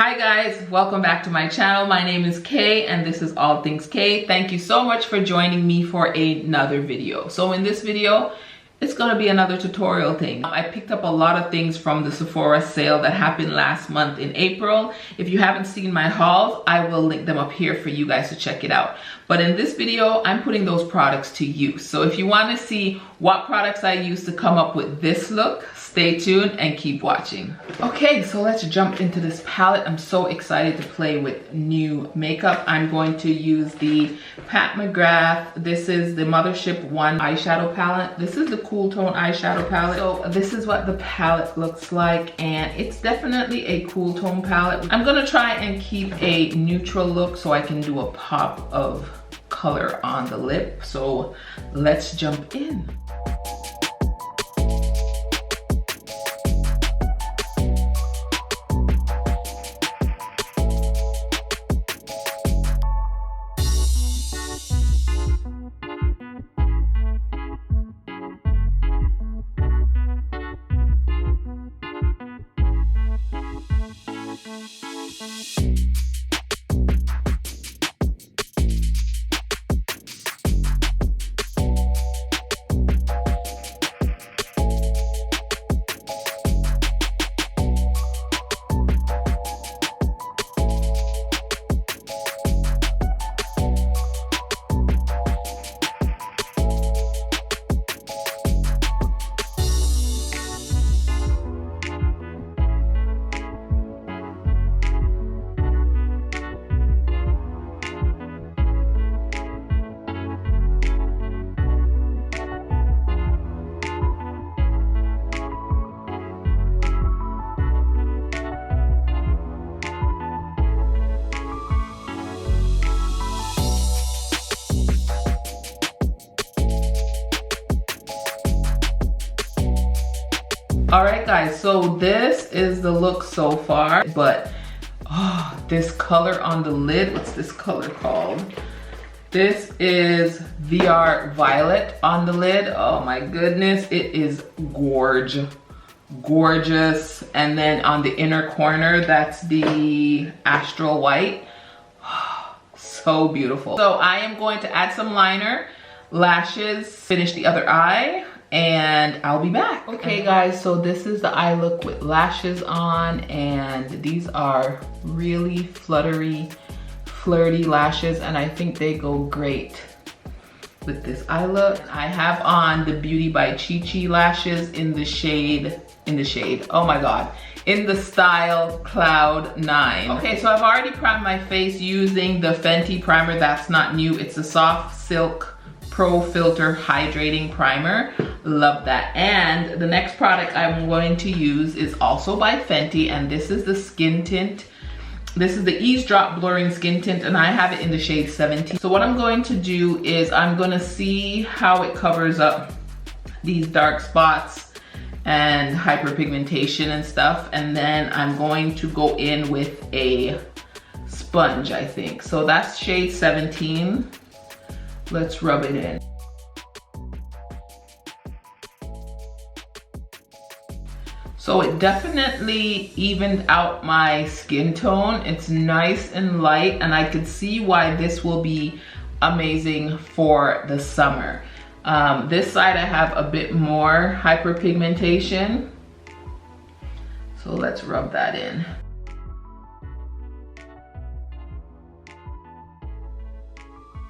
Hi guys, welcome back to my channel. My name is Kay and this is All Things Kay. Thank you so much for joining me for another video. So in this video, it's gonna be another tutorial thing. I picked up a lot of things from the Sephora sale that happened last month in April. If you haven't seen my hauls, I will link them up here for you guys to check it out. But in this video, I'm putting those products to use. So if you wanna see what products I use to come up with this look, stay tuned and keep watching. Okay, so let's jump into this palette. I'm so excited to play with new makeup. I'm going to use the Pat McGrath. This is the Mothership 1 eyeshadow palette. This is the cool tone eyeshadow palette. So this is what the palette looks like, and it's definitely a cool tone palette. I'm gonna try and keep a neutral look so I can do a pop of color on the lip. So let's jump in. All right guys, so this is the look so far, but this color on the lid, what's this color called? This is VR Violet on the lid. Oh my goodness, it is gorgeous. And then on the inner corner, that's the Astral White. So beautiful. So I am going to add some liner, lashes, finish the other eye, and I'll be back. Okay guys, so this is the eye look with lashes on, and these are really flirty lashes, and I think they go great with this eye look. I have on the Beauty by Chi Chi lashes in the shade, oh my god, in the style Cloud 9. Okay, so I've already primed my face using the Fenty primer. That's not new. It's a Soft Silk Pro Filt'R Hydrating Primer. Love that. And the next product I'm going to use is also by Fenty, and this is the skin tint. This is the Eaze Drop Blurring Skin Tint, and I have it in the shade 17. So what I'm going to do is I'm gonna see how it covers up these dark spots and hyperpigmentation and stuff, and then I'm going to go in with a sponge, I think. So that's shade 17. Let's rub it in. So it definitely evened out my skin tone. It's nice and light, and I could see why this will be amazing for the summer. This side I have a bit more hyperpigmentation. So let's rub that in.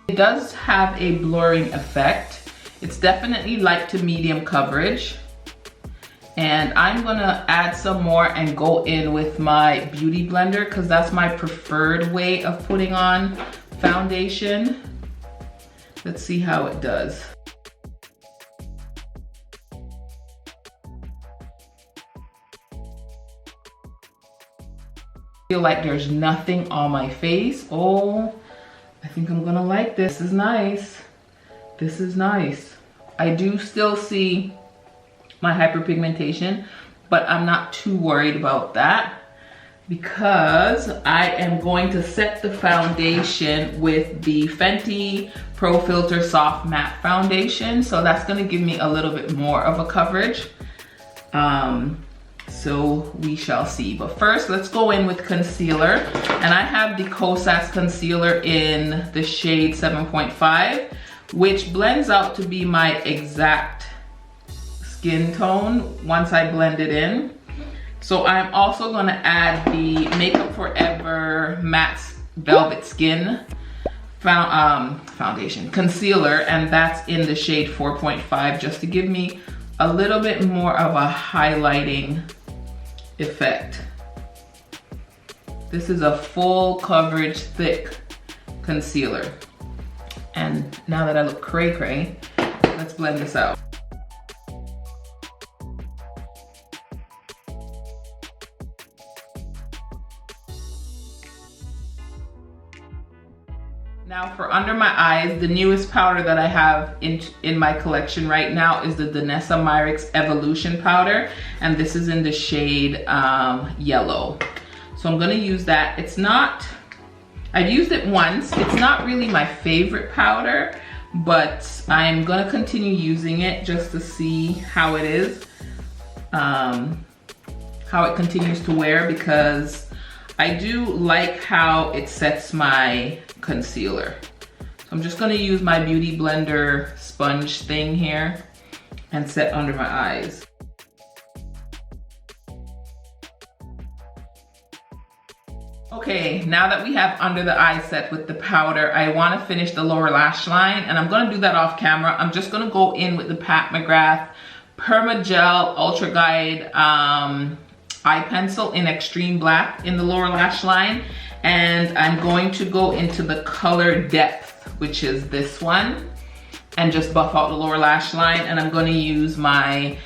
It does have a blurring effect. It's definitely light to medium coverage. And I'm gonna add some more and go in with my beauty blender, because that's my preferred way of putting on foundation. Let's see how it does. I feel like there's nothing on my face. Oh, I think I'm gonna like this. This is nice. This is nice. I do still see my hyperpigmentation, but I'm not too worried about that because I am going to set the foundation with the Fenty Pro Filt'R Soft Matte Foundation. So that's gonna give me a little bit more of a coverage. So we shall see. But first, let's go in with concealer. And I have the Kosas concealer in the shade 7.5, which blends out to be my exact skin tone once I blend it in. So I'm also gonna add the Makeup Forever Matte Velvet Skin foundation, concealer, and that's in the shade 4.5, just to give me a little bit more of a highlighting effect. This is a full coverage, thick concealer. And now that I look cray-cray, let's blend this out. Now for under my eyes, the newest powder that I have in my collection right now is the Danessa Myricks Evolution powder, and this is in the shade yellow. So I'm gonna use that. It's not, I've used it once. It's not really my favorite powder, but I'm gonna continue using it just to see how it is, how it continues to wear, because I do like how it sets my concealer. So I'm just gonna use my Beauty Blender sponge thing here and set under my eyes. Okay, now that we have under the eye set with the powder, I wanna finish the lower lash line, and I'm gonna do that off camera. I'm just gonna go in with the McGrath PermaGel Ultra Guide eye pencil in Extreme Black in the lower lash line. And I'm going to go into the color depth, which is this one, and just buff out the lower lash line. And I'm going to use my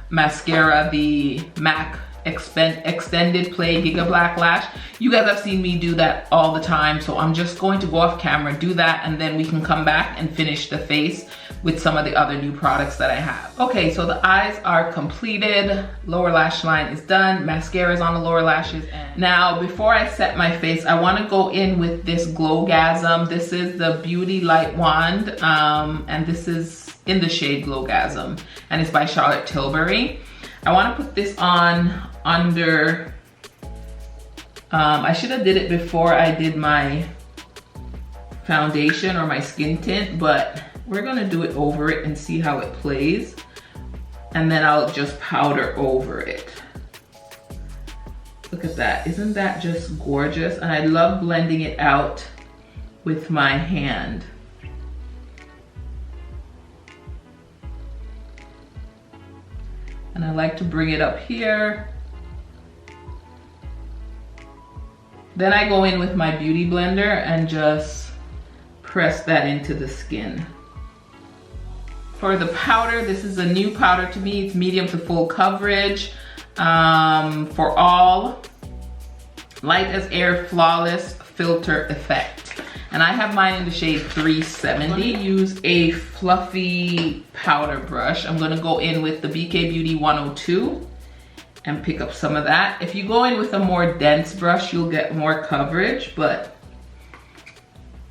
mascara, the MAC Extended Play Gigablack Lash. You guys have seen me do that all the time, so I'm just going to go off camera, do that, and then we can come back and finish the face with some of the other new products that I have. Okay, so the eyes are completed, lower lash line is done, mascara is on the lower lashes. Now, before I set my face, I wanna go in with this Glowgasm. This is the Beauty Light Wand, and this is in the shade Glowgasm, and it's by Charlotte Tilbury. I wanna put this on under, I should have did it before I did my foundation or my skin tint, but we're gonna do it over it and see how it plays. And then I'll just powder over it. Look at that, isn't that just gorgeous? And I love blending it out with my hand. And I like to bring it up here. Then I go in with my Beauty Blender and just press that into the skin. For the powder, this is a new powder to me. It's medium to full coverage for all. Light as Air Flawless Filter Effect. And I have mine in the shade 370. I'm gonna use a fluffy powder brush. I'm gonna go in with the BK Beauty 102 and pick up some of that. If you go in with a more dense brush, you'll get more coverage, but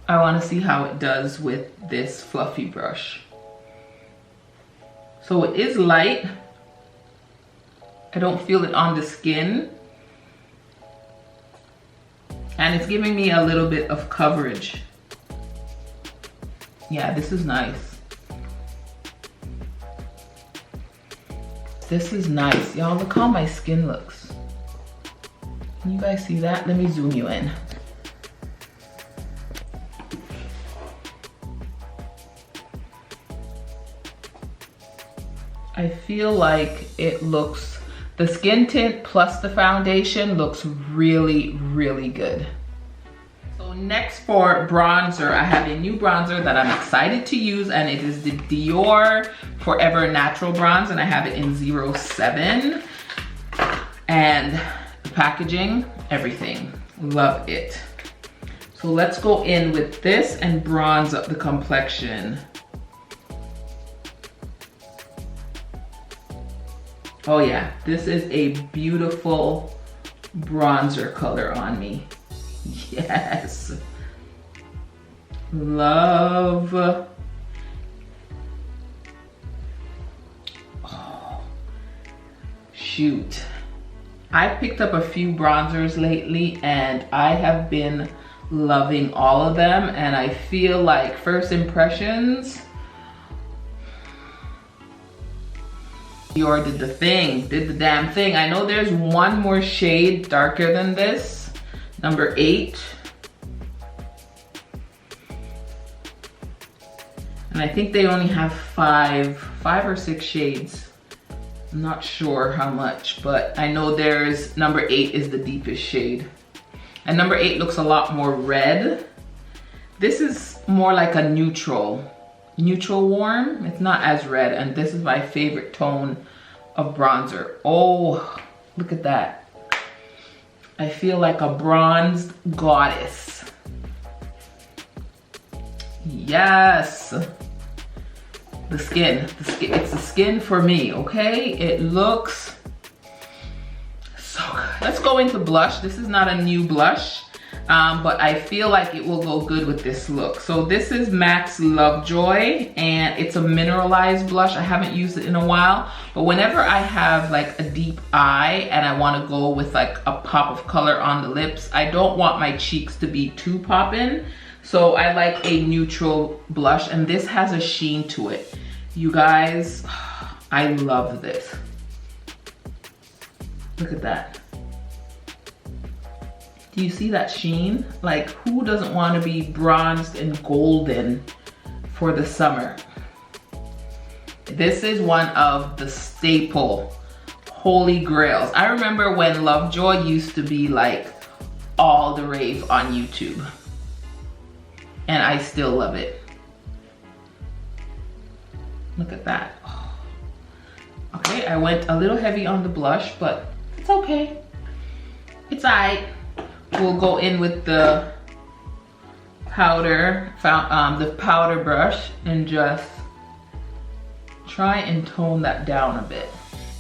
I wanna see how it does with this fluffy brush. So it is light. I don't feel it on the skin. And it's giving me a little bit of coverage. Yeah, this is nice. This is nice. Y'all, look how my skin looks. Can you guys see that? Let me zoom you in. I feel like it looks, the skin tint plus the foundation looks really, really good. So next for bronzer, I have a new bronzer that I'm excited to use, and it is the Dior Forever Natural Bronze, and I have it in 07. And the packaging, everything, love it. So let's go in with this and bronze up the complexion. Oh yeah, this is a beautiful bronzer color on me. Yes. Love. Oh. shoot. I picked up a few bronzers lately and I have been loving all of them, and I feel like first impressions, Dior did the thing, did the damn thing. I know there's one more shade darker than this, number 8. And I think they only have five or 6 shades. I'm not sure how much, but I know there's number 8 is the deepest shade. And number 8 looks a lot more red. This is more like a neutral warm. It's not as red, and this is my favorite tone of bronzer. Oh, look at that. I feel like a bronzed goddess. Yes. The skin, it's the skin for me, okay? It looks so good. Let's go into blush. This is not a new blush, but I feel like it will go good with this look. So this is MAC's Lovejoy, and it's a mineralized blush. I haven't used it in a while, but whenever I have like a deep eye and I want to go with like a pop of color on the lips, I don't want my cheeks to be too poppin'. So I like a neutral blush, and this has a sheen to it. You guys, I love this. Look at that. Do you see that sheen? Like, who doesn't want to be bronzed and golden for the summer? This is one of the staple holy grails. I remember when Lovejoy used to be like all the rave on YouTube. And I still love it. Look at that. Oh. Okay, I went a little heavy on the blush, but it's okay. It's alright. We'll go in with the powder, the powder brush, and just try and tone that down a bit.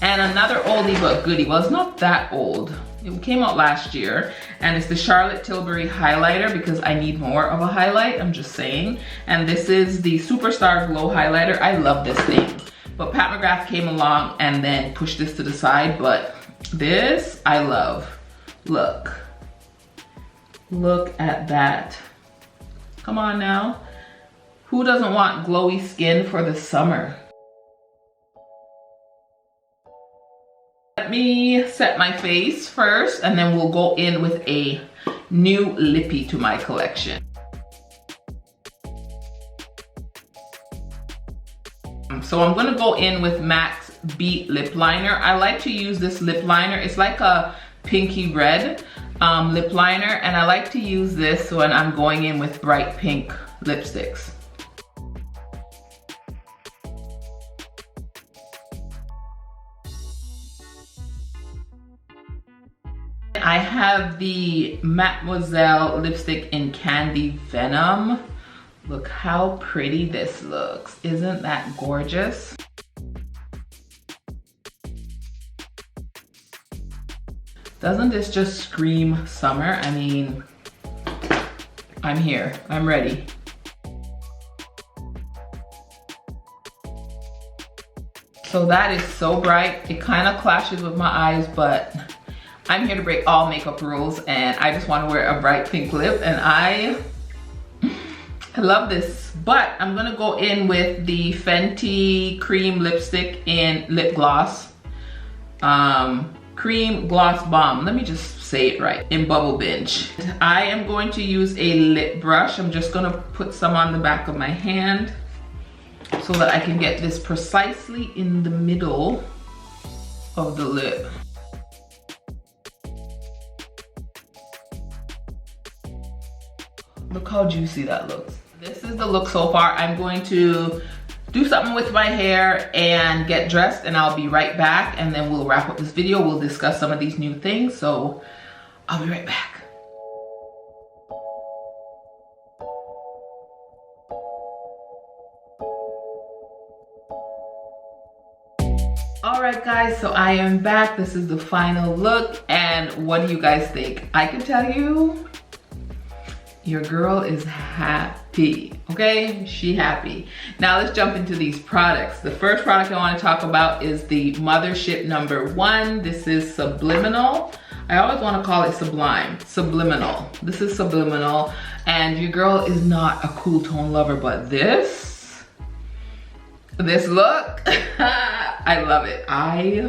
And another oldie but goodie. Well, it's not that old. It came out last year, and it's the Charlotte Tilbury highlighter because I need more of a highlight, I'm just saying. And this is the Superstar Glow highlighter. I love this thing. But Pat McGrath came along and then pushed this to the side, but this I love. Look. Look at that. Come on now. Who doesn't want glowy skin for the summer? Let me set my face first, and then we'll go in with a new lippy to my collection. So I'm gonna go in with MAC's Beat Lip Liner. I like to use this lip liner. It's like a pinky red lip liner, and I like to use this when I'm going in with bright pink lipsticks. I have the Mademoiselle lipstick in Candy Venom. Look how pretty this looks. Isn't that gorgeous? Doesn't this just scream summer? I mean, I'm here, I'm ready. So that is so bright. It kind of clashes with my eyes, but I'm here to break all makeup rules, and I just want to wear a bright pink lip, and I love this. But I'm gonna go in with the Fenty cream lipstick in lip gloss. Cream Gloss Bomb. Let me just say it right. In Bubble Binge. I am going to use a lip brush. I'm just gonna put some on the back of my hand so that I can get this precisely in the middle of the lip. Look how juicy that looks. This is the look so far. I'm going to do something with my hair and get dressed, and I'll be right back, and then we'll wrap up this video. We'll discuss some of these new things, so I'll be right back. Alright guys, so I am back. This is the final look, and what do you guys think? I can tell you, your girl is happy, okay? She happy. Now let's jump into these products. The first product I want to talk about is the Mothership #1. This is Subliminal. I always want to call it Subliminal. This is Subliminal, and your girl is not a cool tone lover, but this look, I love it. I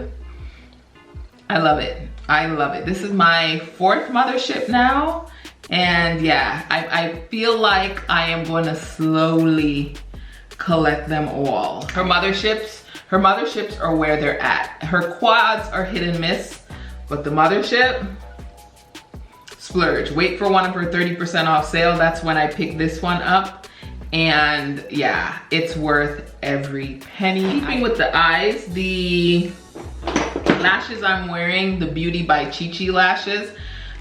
love it. I love it. This is my 4th Mothership now. And yeah, I feel like I am going to slowly collect them all. Her motherships are where they're at. Her quads are hit and miss, but the Mothership, splurge. Wait for one of her 30% off sale. That's when I picked this one up. And yeah, it's worth every penny. Keeping with the eyes, the lashes I'm wearing, the Beauty by Chi Chi lashes,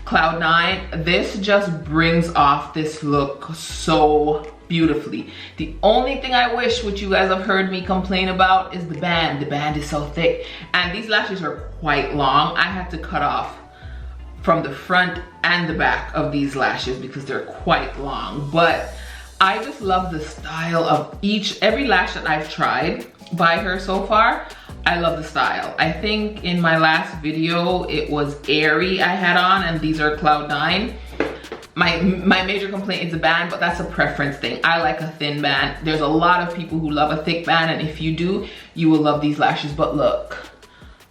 Cloud 9, this just brings off this look so beautifully. The only thing I wish, which you guys have heard me complain about, is the band. The band is so thick, and these lashes are quite long. I had to cut off from the front and the back of these lashes because they're quite long. But I just love the style of every lash that I've tried by her so far. I love the style. I think in my last video it was Airy I had on, and these are Cloud 9. My major complaint is the band, but that's a preference thing. I like a thin band. There's a lot of people who love a thick band, and if you do, you will love these lashes. But look,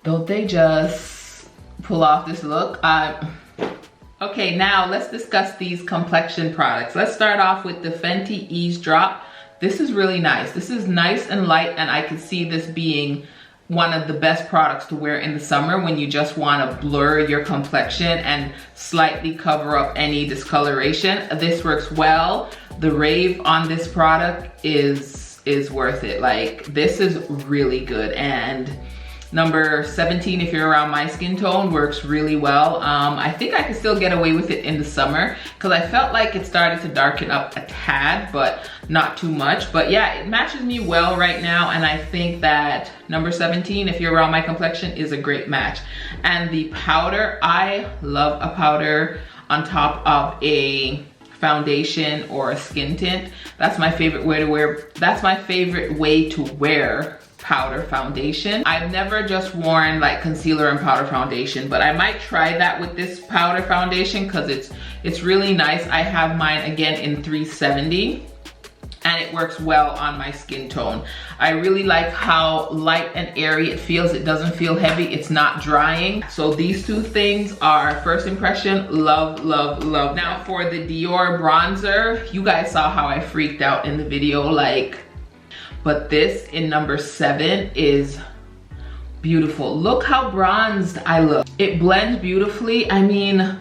don't they just pull off this look? Okay, now let's discuss these complexion products. Let's start off with the Fenty Eaze Drop. This is really nice. This is nice and light, and I could see this being one of the best products to wear in the summer when you just want to blur your complexion and slightly cover up any discoloration. This works well. The rave on this product is worth it. Like, this is really good. And number 17, if you're around my skin tone, works really well. I think I could still get away with it in the summer because I felt like it started to darken up a tad, but not too much. But yeah, it matches me well right now, and I think that number 17, if you're around my complexion, is a great match. And the powder, I love a powder on top of a foundation or a skin tint. That's my favorite way to wear. That's my favorite way to wear powder foundation. I've never just worn like concealer and powder foundation, but I might try that with this powder foundation because it's really nice. I have mine again in 370, and it works well on my skin tone. I really like how light and airy it feels. It doesn't feel heavy. It's not drying. So these two things are first impression. Love, love, love. Now for the Dior bronzer, you guys saw how I freaked out in the video, like, but this in number 7 is beautiful. Look how bronzed I look. It blends beautifully. I mean,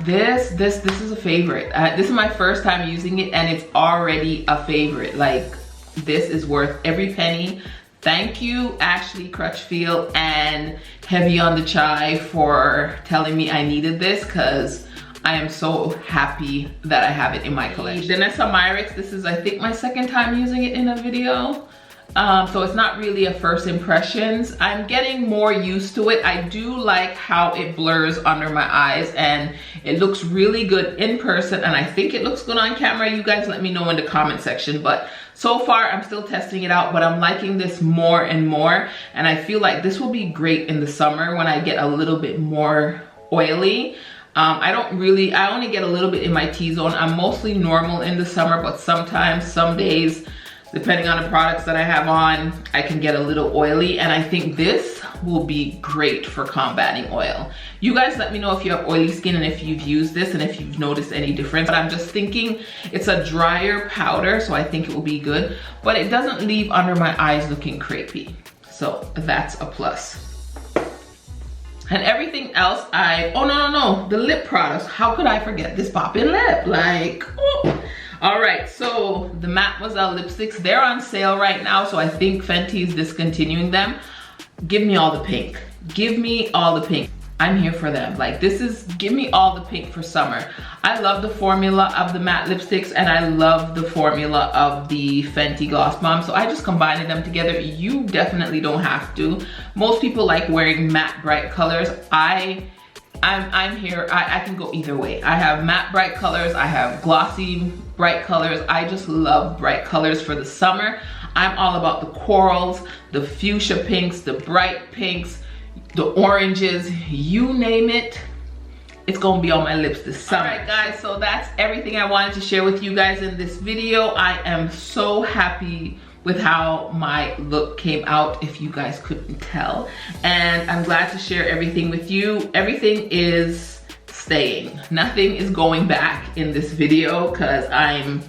this is a favorite. This is my first time using it, and it's already a favorite. Like, this is worth every penny. Thank you, Ashley Crutchfield and Heavy on the Chai, for telling me I needed this, because I am so happy that I have it in my collection. Danessa Myricks, this is I think my 2nd time using it in a video. So it's not really a first impressions. I'm getting more used to it. I do like how it blurs under my eyes, and it looks really good in person, and I think it looks good on camera. You guys let me know in the comment section, but so far I'm still testing it out, but I'm liking this more and more, and I feel like this will be great in the summer when I get a little bit more oily. I only get a little bit in my T-zone. I'm mostly normal in the summer, but sometimes, some days, depending on the products that I have on, I can get a little oily, and I think this will be great for combating oil. You guys let me know if you have oily skin and if you've used this and if you've noticed any difference. But I'm just thinking it's a drier powder, so I think it will be good, but it doesn't leave under my eyes looking crepey. So that's a plus. And everything else oh no, the lip products. How could I forget this poppin' lip? Like, oh. All right, so the Mademoiselle lipsticks, they're on sale right now, so I think Fenty is discontinuing them. Give me all the pink. Give me all the pink. I'm here for them. Like, give me all the pink for summer. I love the formula of the matte lipsticks, and I love the formula of the Fenty Gloss Bomb, so I just combined them together. You definitely don't have to. Most people like wearing matte bright colors. I I'm here. I can go either way. I have matte bright colors. I have glossy bright colors. I just love bright colors for the summer. I'm all about the corals, the fuchsia pinks, the bright pinks, the oranges, you name it. It's gonna be on my lips this summer. All right, guys, so that's everything I wanted to share with you guys in this video. I am so happy with how my look came out, if you guys couldn't tell. And I'm glad to share everything with you. Everything is staying. Nothing is going back in this video because I'm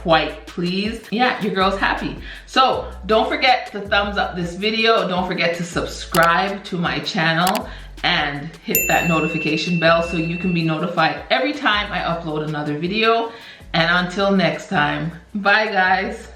quite pleased. Yeah, your girl's happy. So don't forget to thumbs up this video. Don't forget to subscribe to my channel and hit that notification bell so you can be notified every time I upload another video. And until next time, bye guys.